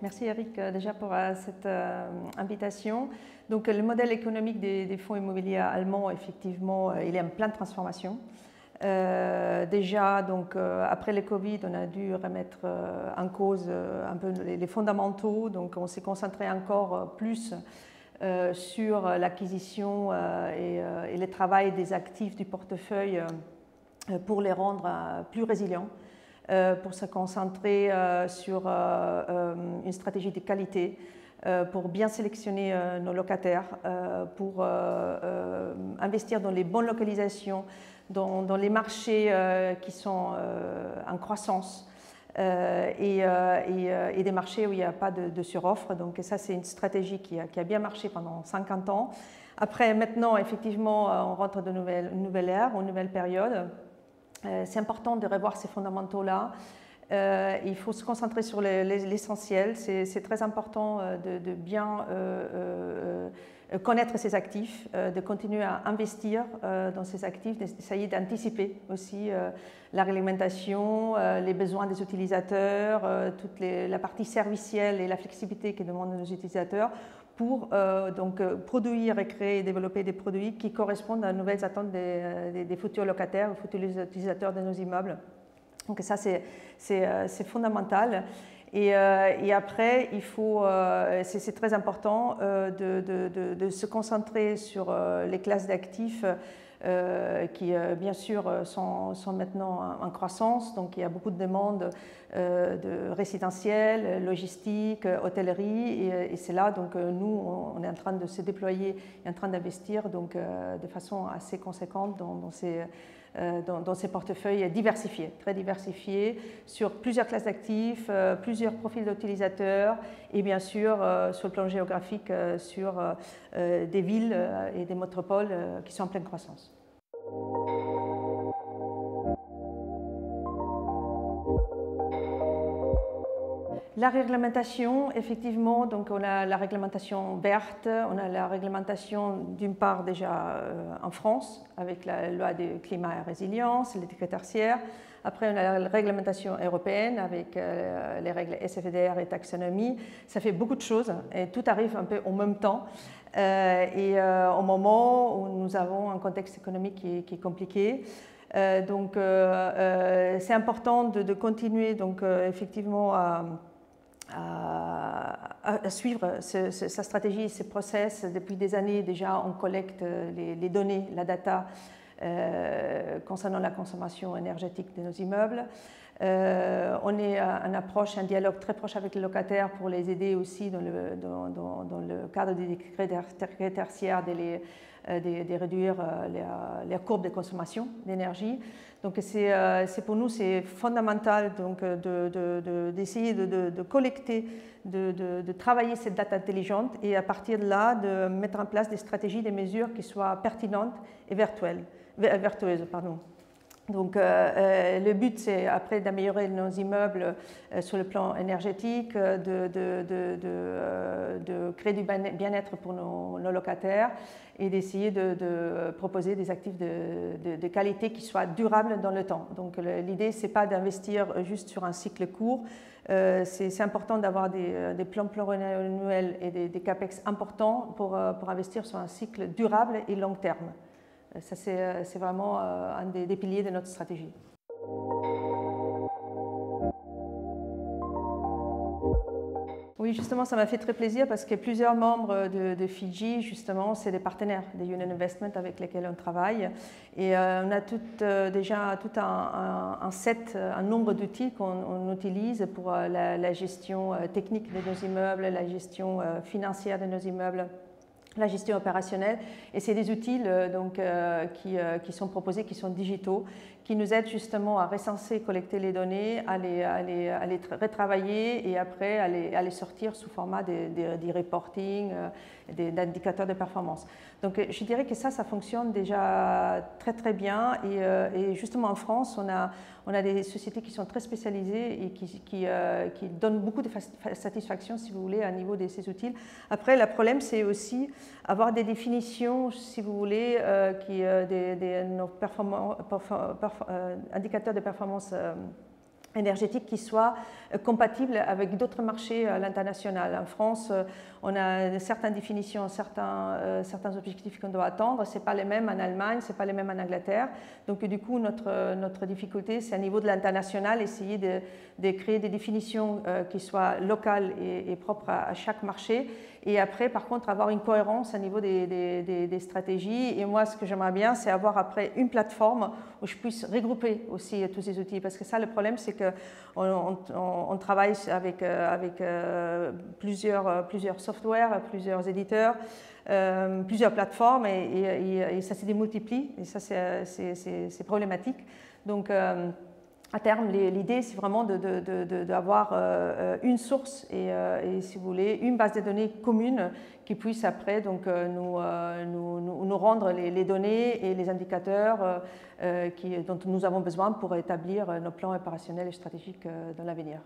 Merci Eric déjà pour cette invitation. Donc le modèle économique des fonds immobiliers allemands, effectivement, il est en pleine transformation. Déjà, donc, après le Covid, on a dû remettre en cause un peu les fondamentaux. Donc on s'est concentré encore plus sur l'acquisition et le travail des actifs du portefeuille pour les rendre plus résilients. Pour se concentrer sur une stratégie de qualité, pour bien sélectionner nos locataires, pour investir dans les bonnes localisations, dans les marchés qui sont en croissance et des marchés où il n'y a pas de suroffre. Donc ça, c'est une stratégie qui a bien marché pendant 50 ans. Après, maintenant, effectivement, on rentre dans une nouvelle ère, une nouvelle période. C'est important de revoir ces fondamentaux-là. Il faut se concentrer sur l'essentiel. C'est très important de bien connaître ses actifs, de continuer à investir dans ces actifs, d'essayer d'anticiper aussi la réglementation, les besoins des utilisateurs, toute la partie servicielle et la flexibilité que demandent nos utilisateurs pour donc produire et créer et développer des produits qui correspondent aux nouvelles attentes des futurs locataires, aux futurs utilisateurs de nos immeubles. Donc ça, c'est fondamental. Et après, c'est très important de se concentrer sur les classes d'actifs qui, bien sûr, sont maintenant en croissance. Donc, il y a beaucoup de demandes de résidentiel, logistique, hôtellerie. Et c'est là, donc, nous, on est en train de se déployer et en train d'investir donc, de façon assez conséquente dans ces portefeuilles diversifiés, très diversifiés, sur plusieurs classes d'actifs, plusieurs profils d'utilisateurs et bien sûr, sur le plan géographique, sur des villes et des métropoles qui sont en pleine croissance. La réglementation, effectivement, donc on a la réglementation verte, on a la réglementation d'une part déjà en France avec la loi de climat et résilience, l'étiquette tertiaire. Après, on a la réglementation européenne avec les règles SFDR et taxonomie. Ça fait beaucoup de choses et tout arrive un peu en même temps. Au moment où nous avons un contexte économique qui est compliqué. Donc, c'est important de continuer donc, effectivement à suivre sa stratégie, ses process. Depuis des années déjà, on collecte les données, la data concernant la consommation énergétique de nos immeubles. On est en approche, un dialogue très proche avec les locataires pour les aider aussi dans le cadre des décrets tertiaires de réduire les courbes de consommation d'énergie. Donc pour nous, c'est fondamental d'essayer de collecter, de travailler cette data intelligente et à partir de là, de mettre en place des stratégies, des mesures qui soient pertinentes et vertueuses. Donc le but, c'est après d'améliorer nos immeubles sur le plan énergétique, de créer du bien-être pour nos locataires et d'essayer de proposer des actifs de qualité qui soient durables dans le temps. Donc l'idée, ce n'est pas d'investir juste sur un cycle court. C'est important d'avoir des plans pluriannuels et des CAPEX importants pour investir sur un cycle durable et long terme. Ça, c'est vraiment un des piliers de notre stratégie. Oui, justement, ça m'a fait très plaisir parce que plusieurs membres de Fidji, justement, c'est des partenaires de Union Investment avec lesquels on travaille. Et on a déjà tout un nombre d'outils qu'on utilise pour la gestion technique de nos immeubles, la gestion financière de nos immeubles, la gestion opérationnelle. Et c'est des outils qui sont proposés, qui sont digitaux, qui nous aident justement à recenser, collecter les données, à les retravailler et après à les sortir sous format des reporting, d'indicateurs de performance. Donc je dirais que ça fonctionne déjà très très bien et justement en France, on a des sociétés qui sont très spécialisées et qui donnent beaucoup de satisfaction, si vous voulez, à niveau de ces outils. Après, le problème, c'est aussi avoir des définitions, si vous voulez, nos indicateurs de performance énergétique qui soit compatible avec d'autres marchés à l'international. En France, on a certaines définitions, certains objectifs qu'on doit attendre. Ce n'est pas les mêmes en Allemagne, ce n'est pas les mêmes en Angleterre. Donc du coup, notre difficulté, c'est à niveau de l'international, essayer de créer des définitions qui soient locales et propres à chaque marché. Et après, par contre, avoir une cohérence à niveau des stratégies. Et moi, ce que j'aimerais bien, c'est avoir après une plateforme où je puisse regrouper aussi tous ces outils. Parce que ça, le problème, c'est qu'on travaille avec plusieurs softwares, plusieurs éditeurs, plusieurs plateformes, et ça se démultiplie. Et ça, c'est problématique. Donc, à terme, l'idée, c'est vraiment d'avoir une source et, si vous voulez, une base de données commune qui puisse après donc, nous rendre les données et les indicateurs dont nous avons besoin pour établir nos plans opérationnels et stratégiques dans l'avenir.